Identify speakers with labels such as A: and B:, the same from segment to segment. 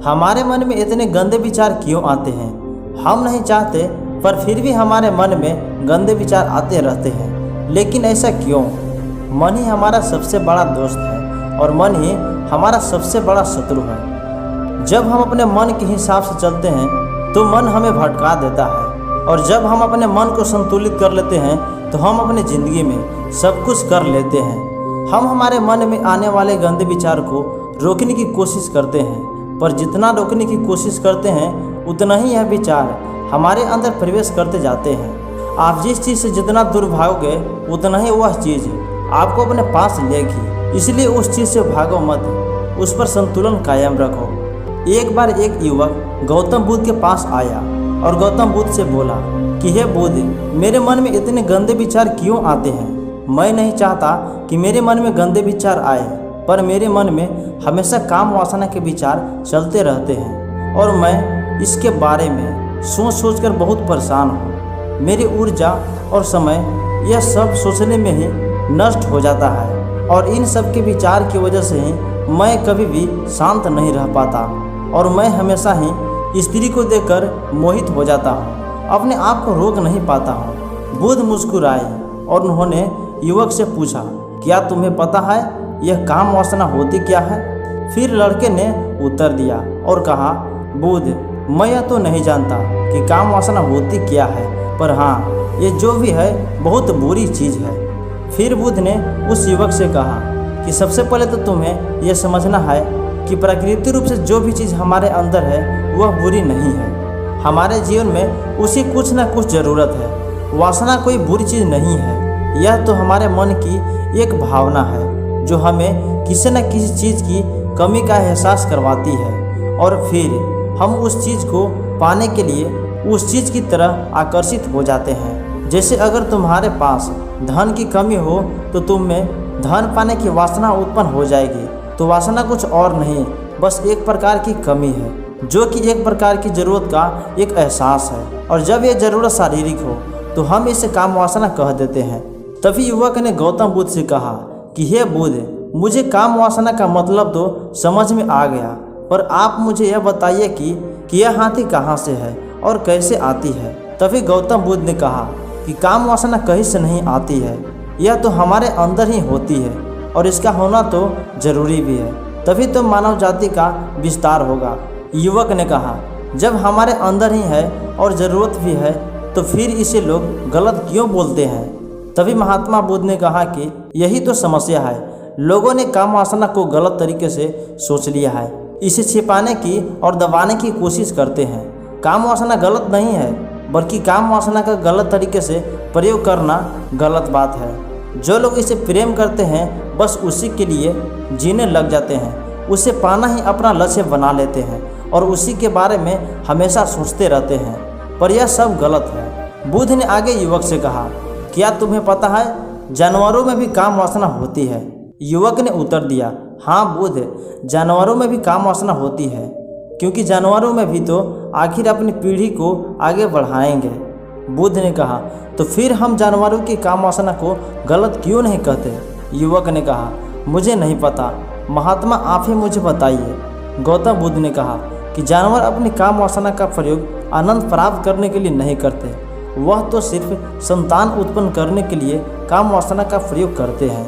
A: हमारे मन में इतने गंदे विचार क्यों आते हैं? हम नहीं चाहते पर फिर भी हमारे मन में गंदे विचार आते रहते हैं। लेकिन ऐसा क्यों? मन ही हमारा सबसे बड़ा दोस्त है और मन ही हमारा सबसे बड़ा शत्रु है। जब हम अपने मन के हिसाब से चलते हैं तो मन हमें भटका देता है, और जब हम अपने मन को संतुलित कर लेते हैं तो हम अपनी ज़िंदगी में सब कुछ कर लेते हैं। हम हमारे मन में आने वाले गंदे विचार को रोकने की कोशिश करते हैं, पर जितना रोकने की कोशिश करते हैं उतना ही यह विचार हमारे अंदर प्रवेश करते जाते हैं। आप जिस चीज़ से जितना दूर भागोगे उतना ही वह चीज़ आपको अपने पास लेगी। इसलिए उस चीज़ से भागो मत, उस पर संतुलन कायम रखो। एक बार एक युवक गौतम बुद्ध के पास आया और गौतम बुद्ध से बोला कि हे बुद्ध, मेरे मन में इतने गंदे विचार क्यों आते हैं? मैं नहीं चाहता कि मेरे मन में गंदे विचार आए, पर मेरे मन में हमेशा काम वासना के विचार चलते रहते हैं और मैं इसके बारे में सोच सोच कर बहुत परेशान हूँ। मेरी ऊर्जा और समय यह सब सोचने में ही नष्ट हो जाता है, और इन सब के विचार की वजह से ही मैं कभी भी शांत नहीं रह पाता, और मैं हमेशा ही स्त्री को देखकर मोहित हो जाता हूँ, अपने आप को रोक नहीं पाता हूँ। बुद्ध मुस्कुराए और उन्होंने युवक से पूछा, क्या तुम्हें पता है यह काम वासना होती क्या है? फिर लड़के ने उत्तर दिया और कहा, बुद्ध, मैं यह तो नहीं जानता कि काम वासना होती क्या है, पर हाँ, ये जो भी है बहुत बुरी चीज़ है। फिर बुद्ध ने उस युवक से कहा कि सबसे पहले तो तुम्हें यह समझना है कि प्राकृतिक रूप से जो भी चीज़ हमारे अंदर है वह बुरी नहीं है। हमारे जीवन में उसी कुछ न कुछ ज़रूरत है। वासना कोई बुरी चीज़ नहीं है, यह तो हमारे मन की एक भावना है जो हमें किसी न किसी चीज़ की कमी का एहसास करवाती है, और फिर हम उस चीज़ को पाने के लिए उस चीज़ की तरह आकर्षित हो जाते हैं। जैसे अगर तुम्हारे पास धन की कमी हो तो तुम में धन पाने की वासना उत्पन्न हो जाएगी। तो वासना कुछ और नहीं, बस एक प्रकार की कमी है, जो कि एक प्रकार की ज़रूरत का एक एहसास है, और जब यह ज़रूरत शारीरिक हो तो हम इसे काम वासना कह देते हैं। तभी युवक ने गौतम बुद्ध से कहा कि हे बुद्ध, मुझे काम वासना का मतलब तो समझ में आ गया, पर आप मुझे यह बताइए कि यह हाथी कहाँ से है और कैसे आती है? तभी गौतम बुद्ध ने कहा कि काम वासना कहीं से नहीं आती है, यह तो हमारे अंदर ही होती है, और इसका होना तो जरूरी भी है, तभी तो मानव जाति का विस्तार होगा। युवक ने कहा, जब हमारे अंदर ही है और ज़रूरत भी है तो फिर इसे लोग गलत क्यों बोलते हैं? तभी महात्मा बुद्ध ने कहा कि यही तो समस्या है, लोगों ने काम वासना को गलत तरीके से सोच लिया है, इसे छिपाने की और दबाने की कोशिश करते हैं। काम वासना गलत नहीं है, बल्कि काम वासना का गलत तरीके से प्रयोग करना गलत बात है। जो लोग इसे प्रेम करते हैं बस उसी के लिए जीने लग जाते हैं, उसे पाना ही अपना लक्ष्य बना लेते हैं और उसी के बारे में हमेशा सोचते रहते हैं, पर यह सब गलत है। बुद्ध ने आगे युवक से कहा, क्या तुम्हें पता है जानवरों में भी काम वासना होती है? युवक ने उत्तर दिया, हाँ बुद्ध, जानवरों में भी काम वासना होती है, क्योंकि जानवरों में भी तो आखिर अपनी पीढ़ी को आगे बढ़ाएंगे। बुद्ध ने कहा, तो फिर हम जानवरों की काम वासना को गलत क्यों नहीं कहते? युवक ने कहा, मुझे नहीं पता, महात्मा आप ही मुझे बताइए। गौतम बुद्ध ने कहा कि जानवर अपनी काम वासना का प्रयोग आनंद प्राप्त करने के लिए नहीं करते, वह तो सिर्फ संतान उत्पन्न करने के लिए काम वासना का प्रयोग करते हैं।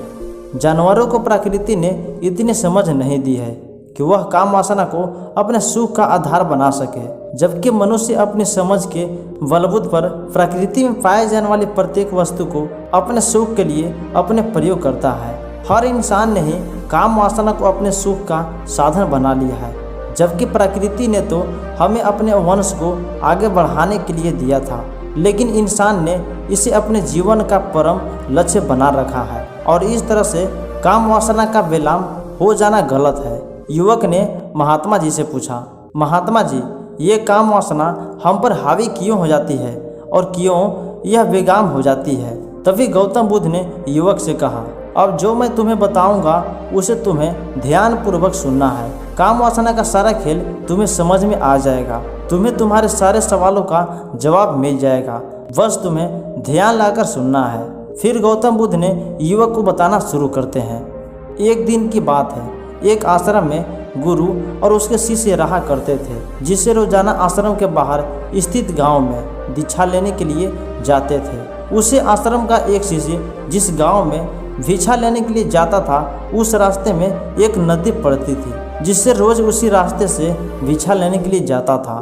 A: जानवरों को प्रकृति ने इतनी समझ नहीं दी है कि वह काम वासना को अपने सुख का आधार बना सके, जबकि मनुष्य अपनी समझ के बलबूते पर प्रकृति में पाए जाने वाली प्रत्येक वस्तु को अपने सुख के लिए अपने प्रयोग करता है। हर इंसान ने ही काम वासना को अपने सुख का साधन बना लिया है, जबकि प्रकृति ने तो हमें अपने वंश को आगे बढ़ाने के लिए दिया था, लेकिन इंसान ने इसे अपने जीवन का परम लक्ष्य बना रखा है, और इस तरह से काम वासना का विलाम हो जाना गलत है। युवक ने महात्मा जी से पूछा, महात्मा जी, ये काम वासना हम पर हावी क्यों हो जाती है और क्यों यह बेगाम हो जाती है? तभी गौतम बुद्ध ने युवक से कहा, अब जो मैं तुम्हें बताऊंगा उसे तुम्हें ध्यानपूर्वक सुनना है। काम वासना का सारा खेल तुम्हें समझ में आ जाएगा, तुम्हें तुम्हारे सारे सवालों का जवाब मिल जाएगा, बस तुम्हें ध्यान लाकर सुनना है। फिर गौतम बुद्ध ने युवक को बताना शुरू करते हैं। एक दिन की बात है, एक आश्रम में गुरु और उसके शिष्य रहा करते थे, जिससे रोजाना आश्रम के बाहर स्थित गांव में दीक्षा लेने के लिए जाते थे। उसी आश्रम का एक शिष्य जिस गांव में भिक्षा लेने के लिए जाता था, उस रास्ते में एक नदी पड़ती थी, जिससे रोज उसी रास्ते से भिक्षा लेने के लिए जाता था।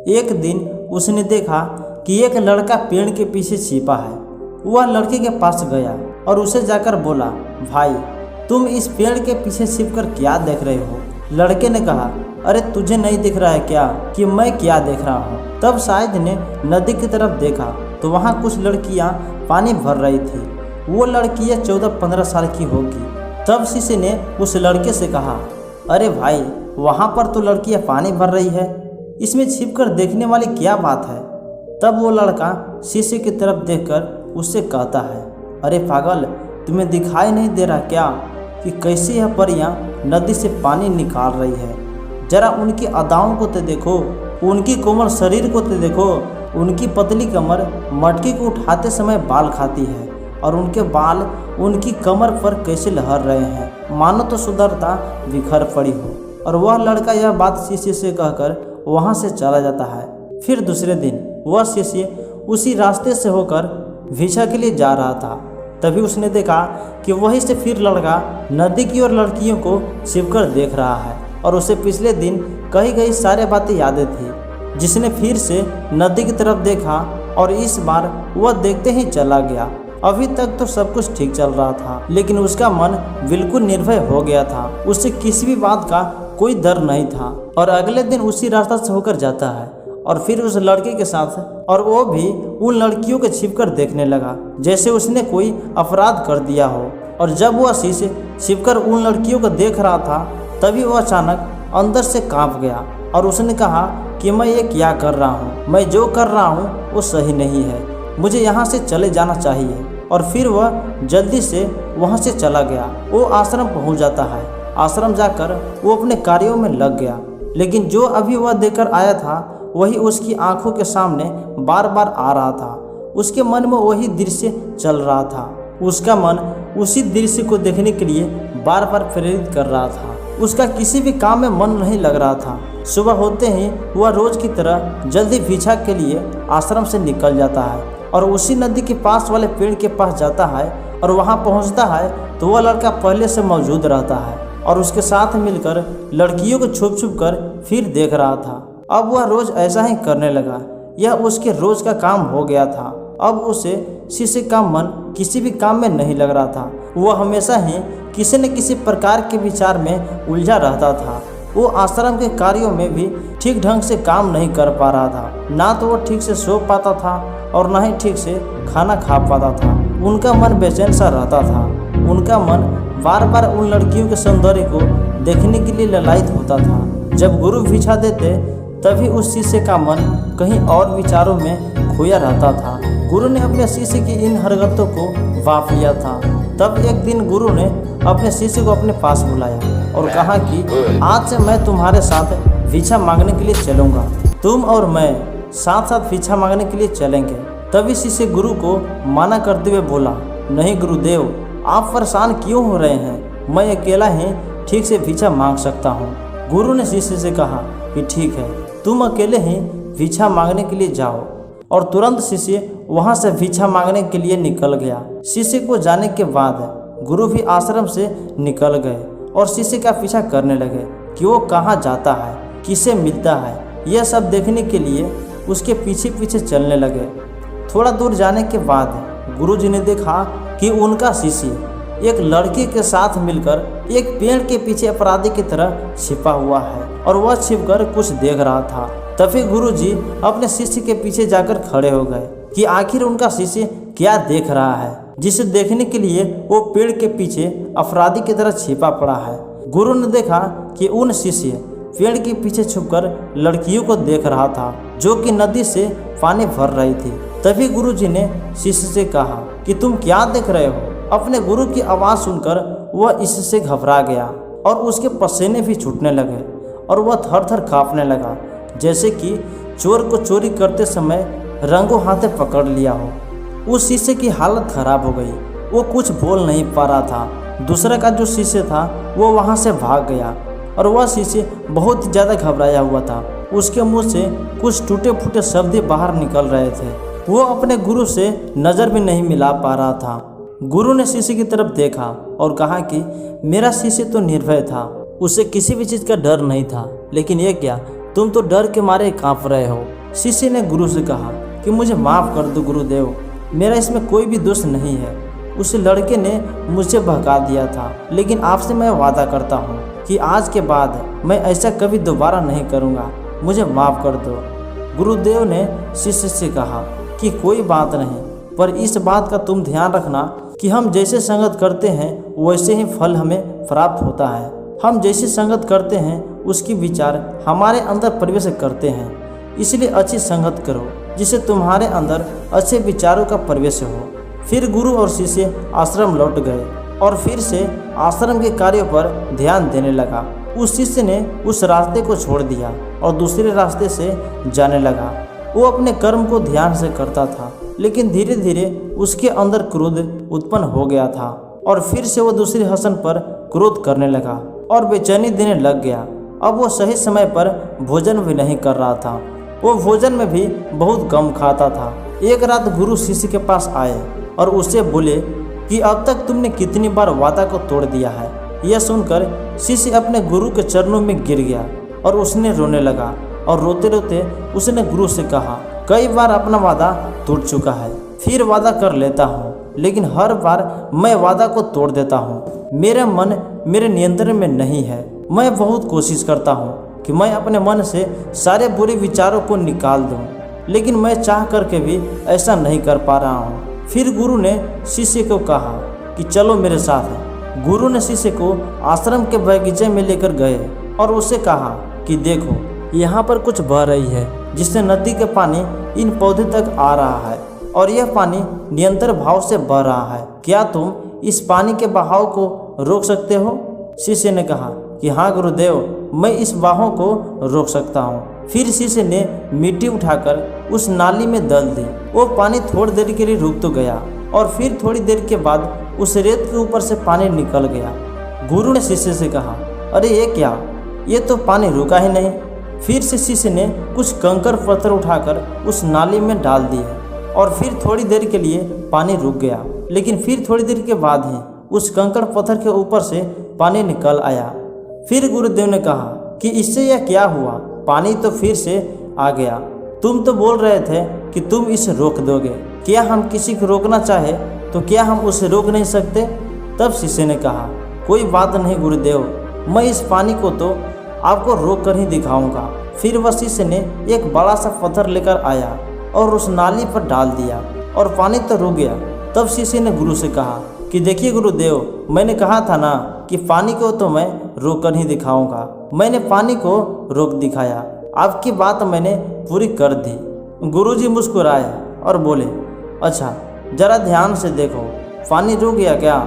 A: एक दिन उसने देखा कि एक लड़का पेड़ के पीछे छिपा है। वह लड़के के पास गया और उसे जाकर बोला, भाई तुम इस पेड़ के पीछे छिपकर क्या देख रहे हो? लड़के ने कहा, अरे तुझे नहीं दिख रहा है क्या कि मैं क्या देख रहा हूँ? तब शायद ने नदी की तरफ देखा तो वहाँ कुछ लड़कियाँ पानी भर रही थी। वो लड़कियाँ 14-15 साल की होगी। तब शिष्य ने उस लड़के से कहा, अरे भाई वहाँ पर तो लड़कियाँ पानी भर रही है, इसमें छिपकर देखने वाली क्या बात है? तब वो लड़का शिष्य की तरफ देखकर उससे कहता है, अरे पागल, तुम्हें दिखाई नहीं दे रहा क्या कि कैसे यह परियां नदी से पानी निकाल रही है? जरा उनकी अदाओं को तो देखो, उनकी कोमल शरीर को तो देखो। उनकी पतली कमर मटकी को उठाते समय बाल खाती है और उनके बाल उनकी कमर पर कैसे लहर रहे हैं, मानो तो सुंदरता बिखर पड़ी हो। और वह लड़का यह बात शिष्य से कहकर वहाँ से चला जाता है। फिर दूसरे दिन वह शिष्य उसी रास्ते से होकर भिक्षा के लिए जा रहा था। तभी उसने देखा कि वहीं से फिर लड़का नदी की ओर लड़कियों को छिपकर देख रहा है और उसे पिछले दिन कही गई सारी बातें यादें थी, जिसने फिर से नदी की तरफ देखा और इस बार वह देखते ही चला गया। अभी तक तो सब कुछ ठीक चल रहा था, लेकिन उसका मन बिल्कुल निर्भय हो गया था। उसे किसी भी बात का कोई डर नहीं था और अगले दिन उसी रास्ता से होकर जाता है और फिर उस लड़के के साथ, और वो भी उन लड़कियों के छिपकर देखने लगा जैसे उसने कोई अपराध कर दिया हो। और जब वह शिष्य छिपकर उन लड़कियों को देख रहा था, तभी वह अचानक अंदर से कांप गया और उसने कहा कि मैं ये क्या कर रहा हूँ? मैं जो कर रहा हूँ वो सही नहीं है, मुझे यहाँ से चले जाना चाहिए। और फिर वह जल्दी से वहाँ से चला गया। वो आश्रम पहुँच जाता है। आश्रम जाकर वो अपने कार्यों में लग गया, लेकिन जो अभी वह देखकर आया था वही उसकी आंखों के सामने बार बार आ रहा था। उसके मन में वही दृश्य चल रहा था। उसका मन उसी दृश्य को देखने के लिए बार बार प्रेरित कर रहा था। उसका किसी भी काम में मन नहीं लग रहा था। सुबह होते ही वह रोज की तरह जल्दी भिक्षा के लिए आश्रम से निकल जाता है और उसी नदी के पास वाले पेड़ के पास जाता है। और वहां पहुंचता है तो वह लड़का पहले से मौजूद रहता है और उसके साथ मिलकर लड़कियों को छुप छुप कर फिर देख रहा था। अब वह रोज ऐसा ही करने लगा। यह उसके रोज का काम हो गया था। अब उसे शिष्य का मन किसी भी काम में नहीं लग रहा था। वह हमेशा ही किसी न किसी प्रकार के विचार में उलझा रहता था। वो आश्रम के कार्यों में भी ठीक ढंग से काम नहीं कर पा रहा था। ना तो वो ठीक से सो पाता था और ना ही ठीक से खाना खा पाता था। उनका मन बेचैन सा रहता था। उनका मन बार बार उन लड़कियों के सौंदर्य को देखने के लिए ललायित होता था। जब गुरु भिक्षा देते तभी उस शिष्य का मन कहीं और विचारों में खोया रहता था। गुरु ने अपने शिष्य की इन हरकतों को भांप लिया था। तब एक दिन गुरु ने अपने शिष्य को अपने पास बुलाया और कहा कि आज से मैं तुम्हारे साथ भिक्षा मांगने के लिए चलूँगा। तुम और मैं साथ साथ भिक्षा मांगने के लिए चलेंगे। तभी शिष्य गुरु को मना करते हुए बोला, नहीं गुरुदेव, आप परेशान क्यों हो रहे हैं? मैं अकेला ही ठीक से भिक्षा मांग सकता हूँ। गुरु ने शिष्य से कहा कि ठीक है, तुम अकेले ही भिक्षा मांगने के लिए जाओ। और तुरंत शिष्य वहां से भिक्षा मांगने के लिए निकल गया। शिष्य को जाने के बाद गुरु भी आश्रम से निकल गए और शिष्य का पीछा करने लगे कि वो कहाँ जाता है, किससे मिलता है। यह सब देखने के लिए उसके पीछे पीछे चलने लगे। थोड़ा दूर जाने के बाद गुरुजी ने देखा कि उनका शिष्य एक लड़की के साथ मिलकर एक पेड़ के पीछे अपराधी की तरह छिपा हुआ है और वह छिपकर कुछ देख रहा था। तभी गुरुजी अपने शिष्य के पीछे जाकर खड़े हो गए कि आखिर उनका शिष्य क्या देख रहा है, जिसे देखने के लिए वो पेड़ के पीछे अपराधी की तरह छिपा पड़ा है। गुरु ने देखा कि उन शिष्य पेड़ के पीछे छुपकर लड़कियों को देख रहा था जो कि नदी से पानी भर रही थी। तभी गुरुजी ने शिष्य से कहा कि तुम क्या देख रहे हो? अपने गुरु की आवाज़ सुनकर वह इससे घबरा गया और उसके पसीने भी छूटने लगे और वह थर थर काँपने लगा, जैसे कि चोर को चोरी करते समय रंगों हाथे पकड़ लिया हो। उस शिष्य की हालत खराब हो गई। वो कुछ बोल नहीं पा रहा था, दूसरा का जो शिष्य था वो वहाँ से भाग गया और वह शिष्य बहुत ही ज़्यादा घबराया हुआ था। उसके मुंह से कुछ टूटे फूटे शब्द बाहर निकल रहे थे। वो अपने गुरु से नज़र भी नहीं मिला पा रहा था। गुरु ने शिष्य की तरफ देखा और कहा कि मेरा शिष्य तो निर्भय था, उसे किसी भी चीज़ का डर नहीं था, लेकिन ये क्या, तुम तो डर के मारे कांप रहे हो। शिष्य ने गुरु से कहा कि मुझे माफ़ कर दो गुरुदेव, मेरा इसमें कोई भी दोष नहीं है। उस लड़के ने मुझे बहका दिया था, लेकिन आपसे मैं वादा करता हूँ कि आज के बाद मैं ऐसा कभी दोबारा नहीं करूँगा, मुझे माफ़ कर दो। गुरुदेव ने शिष्य से कहा कि कोई बात नहीं, पर इस बात का तुम ध्यान रखना कि हम जैसे संगत करते हैं वैसे ही फल हमें प्राप्त होता है। हम जैसी संगत करते हैं उसकी विचार हमारे अंदर प्रवेश करते हैं, इसलिए अच्छी संगत करो जिससे तुम्हारे अंदर अच्छे विचारों का प्रवेश हो। फिर गुरु और शिष्य आश्रम लौट गए और फिर से आश्रम के कार्यों पर ध्यान देने लगा। उस शिष्य ने उस रास्ते को छोड़ दिया और दूसरे रास्ते से जाने लगा। वो अपने कर्म को ध्यान से करता था, लेकिन धीरे धीरे उसके अंदर क्रोध उत्पन्न हो गया था और फिर से वो दूसरे हसन पर क्रोध करने लगा और बेचैनी देने लग गया। अब वो सही समय पर भोजन भी नहीं कर रहा था, वो भोजन में भी बहुत कम खाता था। एक रात गुरु शिष्य के पास आए और उससे बोले कि अब तक तुमने कितनी बार वादा को तोड़ दिया है। यह सुनकर शिष्य अपने गुरु के चरणों में गिर गया और उसने रोने लगा और रोते रोते उसने गुरु से कहा, कई बार अपना वादा टूट चुका है, फिर वादा कर लेता हूँ, लेकिन हर बार मैं वादा को तोड़ देता हूँ। मेरा मन मेरे नियंत्रण में नहीं है। मैं बहुत कोशिश करता हूँ कि मैं अपने मन से सारे बुरे विचारों को निकाल दूँ, लेकिन मैं चाह करके भी ऐसा नहीं कर पा रहा हूँ। फिर गुरु ने शिष्य को कहा कि चलो मेरे साथ। गुरु ने शिष्य को आश्रम के बगीचे में लेकर गए और उससे कहा कि देखो, यहाँ पर कुछ बह रही है जिससे नदी के पानी इन पौधे तक आ रहा है और यह पानी निरंतर भाव से बह रहा है। क्या तुम इस पानी के बहाव को रोक सकते हो? शिष्य ने कहा कि हाँ गुरुदेव, मैं इस बहाव को रोक सकता हूँ। फिर शिष्य ने मिट्टी उठाकर उस नाली में डाल दी। वो पानी थोड़ी देर के लिए रुक तो गया और फिर थोड़ी देर के बाद उस रेत के ऊपर से पानी निकल गया। गुरु ने शिष्य से कहा, अरे ये क्या, ये तो पानी रुका ही नहीं। फिर से शिष्य ने कुछ कंकर पत्थर उठाकर उस नाली में डाल दिए और फिर थोड़ी देर के लिए पानी रुक गया, लेकिन फिर थोड़ी देर के बाद ही उस कंकड़ पत्थर के ऊपर से पानी निकल आया। फिर गुरुदेव ने कहा कि इससे यह क्या हुआ, पानी तो फिर से आ गया। तुम तो बोल रहे थे कि तुम इसे रोक दोगे। क्या हम किसी को रोकना चाहे तो क्या हम उसे रोक नहीं सकते? तब शिष्य ने कहा, कोई बात नहीं गुरुदेव, मैं इस पानी को तो आपको रोक कर ही दिखाऊंगा। फिर वह शिष्य ने एक बड़ा सा पत्थर लेकर आया और उस नाली पर डाल दिया और पानी तो रुक गया। तब शिष्य ने गुरु से कहा कि देखिए गुरुदेव, मैंने कहा था ना कि पानी को तो मैं रोक कर ही दिखाऊंगा। मैंने पानी को रोक दिखाया, आपकी बात मैंने पूरी कर दी। गुरुजी मुस्कुराए और बोले, अच्छा जरा ध्यान से देखो, पानी रुक गया क्या?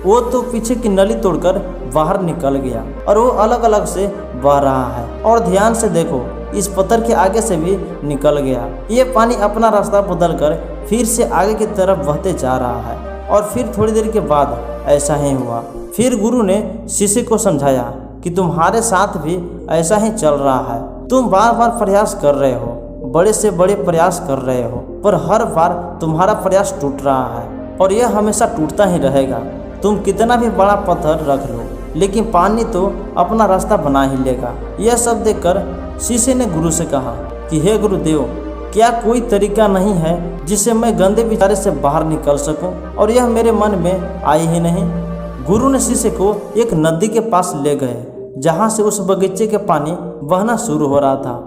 A: वो तो पीछे की नली तोड़कर बाहर निकल गया और वो अलग अलग से बह रहा है। और ध्यान से देखो, इस पत्थर के आगे से भी निकल गया। ये पानी अपना रास्ता बदलकर फिर से आगे की तरफ बहते जा रहा है। और फिर थोड़ी देर के बाद ऐसा ही हुआ। फिर गुरु ने शिष्य को समझाया कि तुम्हारे साथ भी ऐसा ही चल रहा है। तुम बार बार प्रयास कर रहे हो, बड़े से बड़े प्रयास कर रहे हो, पर हर बार तुम्हारा प्रयास टूट रहा है और यह हमेशा टूटता ही रहेगा। तुम कितना भी बड़ा पत्थर रख लो, लेकिन पानी तो अपना रास्ता बना ही लेगा। यह सब देखकर शिष्य ने गुरु से कहा कि हे गुरुदेव, क्या कोई तरीका नहीं है जिससे मैं गंदे विचारों से बाहर निकल सकूं और यह मेरे मन में आए ही नहीं? गुरु ने शिष्य को एक नदी के पास ले गए जहां से उस बगीचे के पानी बहना शुरू हो रहा था।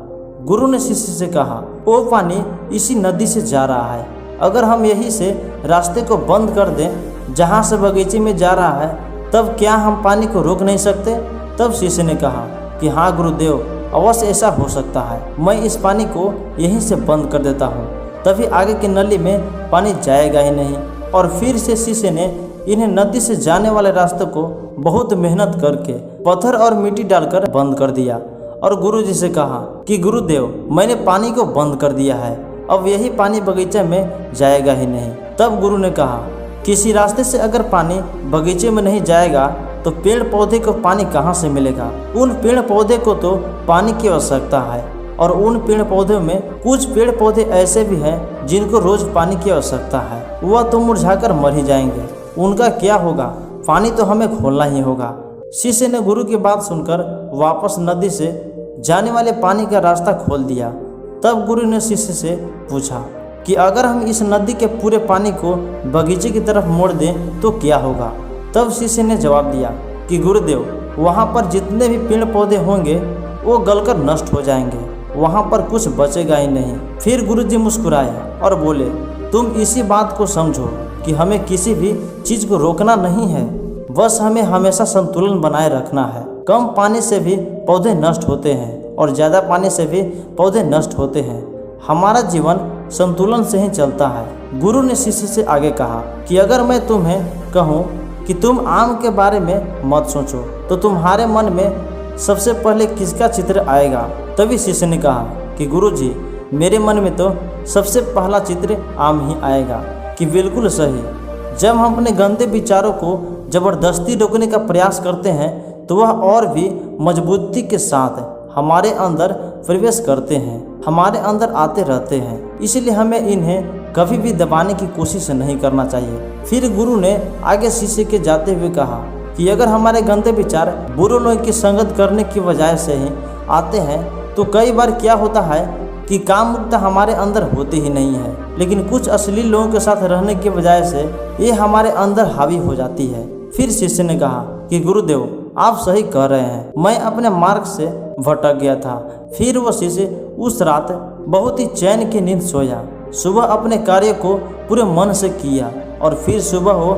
A: गुरु ने शिष्य से कहा, वो पानी इसी नदी से जा रहा है। अगर हम यहीं से रास्ते को बंद कर दें जहां से बगीचे में जा रहा है, तब क्या हम पानी को रोक नहीं सकते? तब शिष्य ने कहा कि हाँ गुरुदेव, अवश्य ऐसा हो सकता है। मैं इस पानी को यहीं से बंद कर देता हूँ, तभी आगे की नली में पानी जाएगा ही नहीं। और फिर से शिष्य ने इन्हें नदी से जाने वाले रास्ते को बहुत मेहनत करके पत्थर और मिट्टी डालकर बंद कर दिया और गुरु जी से कहा कि गुरुदेव, मैंने पानी को बंद कर दिया है, अब यही पानी बगीचे में जाएगा ही नहीं। तब गुरु ने कहा किसी रास्ते से अगर पानी बगीचे में नहीं जाएगा तो पेड़ पौधे को पानी कहाँ से मिलेगा। उन पेड़ पौधे को तो पानी की आवश्यकता है और उन पेड़ पौधों में कुछ पेड़ पौधे ऐसे भी हैं जिनको रोज पानी की आवश्यकता है। वह तो मुरझाकर मर ही जाएंगे, उनका क्या होगा। पानी तो हमें खोलना ही होगा। शिष्य ने गुरु की बात सुनकर वापस नदी से जाने वाले पानी का रास्ता खोल दिया। तब गुरु ने शिष्य से पूछा कि अगर हम इस नदी के पूरे पानी को बगीचे की तरफ मोड़ दें तो क्या होगा। तब शिष्य ने जवाब दिया कि गुरुदेव, वहाँ पर जितने भी पेड़ पौधे होंगे वो गलकर नष्ट हो जाएंगे, वहाँ पर कुछ बचेगा ही नहीं। फिर गुरुजी मुस्कुराए और बोले, तुम इसी बात को समझो कि हमें किसी भी चीज़ को रोकना नहीं है, बस हमें हमेशा संतुलन बनाए रखना है। कम पानी से भी पौधे नष्ट होते हैं और ज़्यादा पानी से भी पौधे नष्ट होते हैं। हमारा जीवन संतुलन से ही चलता है। गुरु ने शिष्य से आगे कहा कि अगर मैं तुम्हें कहूँ कि तुम आम के बारे में मत सोचो तो तुम्हारे मन में सबसे पहले किसका चित्र आएगा। तभी शिष्य ने कहा कि गुरुजी, मेरे मन में तो सबसे पहला चित्र आम ही आएगा। कि बिल्कुल सही। जब हम अपने गंदे विचारों को ज़बरदस्ती रोकने का प्रयास करते हैं तो वह और भी मजबूती के साथ हमारे अंदर प्रवेश करते हैं, हमारे अंदर आते रहते हैं। इसलिए हमें इन्हें कभी भी दबाने की कोशिश नहीं करना चाहिए। फिर गुरु ने आगे शिष्य के जाते हुए कहा कि अगर हमारे गंदे विचार बुरे लोगों की संगत करने की वजह से ही आते हैं तो कई बार क्या होता है कि काम मुक्ता हमारे अंदर होती ही नहीं है, लेकिन कुछ अश्लील लोगों के साथ रहने की वजह से ये हमारे अंदर हावी हो जाती है। फिर शिष्य ने कहा कि गुरुदेव, आप सही कह रहे हैं, मैं अपने मार्ग से भटक गया था। फिर वह शिष्य उस रात बहुत ही चैन की नींद सोया। सुबह अपने कार्य को पूरे मन से किया और फिर सुबह वो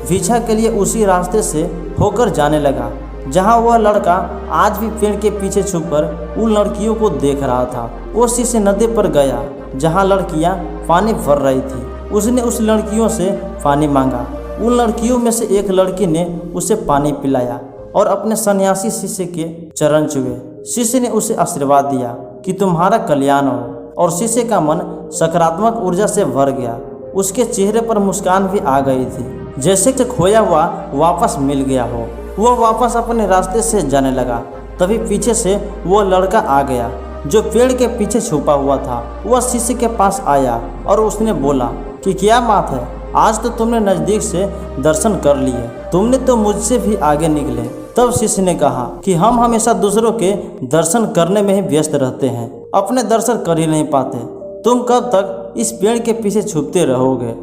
A: भिक्षा के लिए उसी रास्ते से होकर जाने लगा जहाँ वह लड़का आज भी पेड़ के पीछे छुपकर उन लड़कियों को देख रहा था। वो शिष्य नदी पर गया जहाँ लड़कियाँ पानी भर रही थी। उसने उस लड़कियों से पानी मांगा। उन लड़कियों में से एक लड़की ने उसे पानी पिलाया और अपने सन्यासी शिष्य के चरण छुए। शिष्य ने उसे आशीर्वाद दिया कि तुम्हारा कल्याण हो, और शिष्य का मन सकारात्मक ऊर्जा से भर गया। उसके चेहरे पर मुस्कान भी आ गई थी, जैसे कि खोया हुआ वापस मिल गया हो। वह वापस अपने रास्ते से जाने लगा। तभी पीछे से वो लड़का आ गया जो पेड़ के पीछे छुपा हुआ था। वह शिष्य के पास आया और उसने बोला कि क्या बात है, आज तो तुमने नज़दीक से दर्शन कर लिए, तुमने तो मुझसे भी आगे निकले। तब शिष्य ने कहा कि हम हमेशा दूसरों के दर्शन करने में ही व्यस्त रहते हैं, अपने दर्शन कर ही नहीं पाते। तुम कब तक इस पेड़ के पीछे छुपते रहोगे।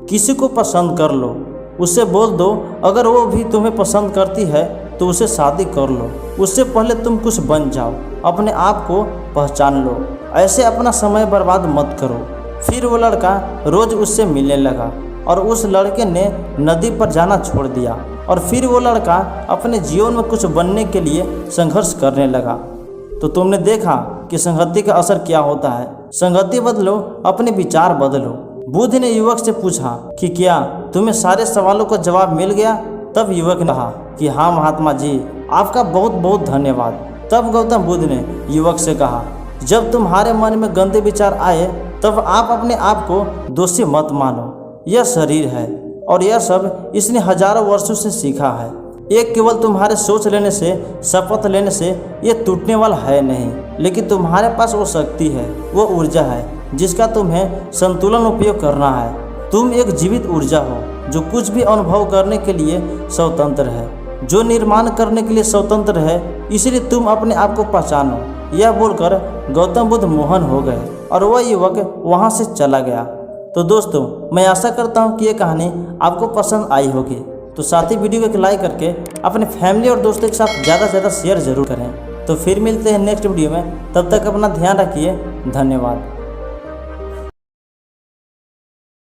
A: किसी को पसंद कर लो, उससे बोल दो, अगर वो भी तुम्हें पसंद करती है तो उसे शादी कर लो। उससे पहले तुम कुछ बन जाओ, अपने आप को पहचान लो। ऐसे अपना समय बर्बाद मत करो। फिर वो लड़का रोज उससे मिलने लगा और उस लड़के ने नदी पर जाना छोड़ दिया। और फिर वो लड़का अपने जीवन में कुछ बनने के लिए संघर्ष करने लगा। तो तुमने देखा कि संगति का असर क्या होता है। संगति बदलो, अपने विचार बदलो। बुद्ध ने युवक से पूछा कि क्या तुम्हें सारे सवालों का जवाब मिल गया। तब युवक ने कहा कि हाँ महात्मा जी, आपका बहुत बहुत धन्यवाद। तब गौतम बुद्ध ने युवक से कहा, जब तुम्हारे मन में गंदे विचार आए तब आप अपने आप को दोषी मत मानो। यह शरीर है और यह सब इसने हजारों वर्षों से सीखा है। एक केवल तुम्हारे सोच लेने से, शपथ लेने से ये टूटने वाला है नहीं, लेकिन तुम्हारे पास वो शक्ति है, वो ऊर्जा है जिसका तुम्हें संतुलन उपयोग करना है। तुम एक जीवित ऊर्जा हो जो कुछ भी अनुभव करने के लिए स्वतंत्र है, जो निर्माण करने के लिए स्वतंत्र है। इसलिए तुम अपने आप को पहचानो। यह बोलकर गौतम बुद्ध मोहन हो गए और वह युवक वहाँ से चला गया। तो दोस्तों, मैं आशा करता हूँ कि ये कहानी आपको पसंद आई होगी। तो साथ ही वीडियो को लाइक करके अपने फैमिली और दोस्तों के साथ ज़्यादा से ज़्यादा शेयर जरूर करें। तो फिर मिलते हैं नेक्स्ट वीडियो में, तब तक अपना ध्यान रखिए। धन्यवाद।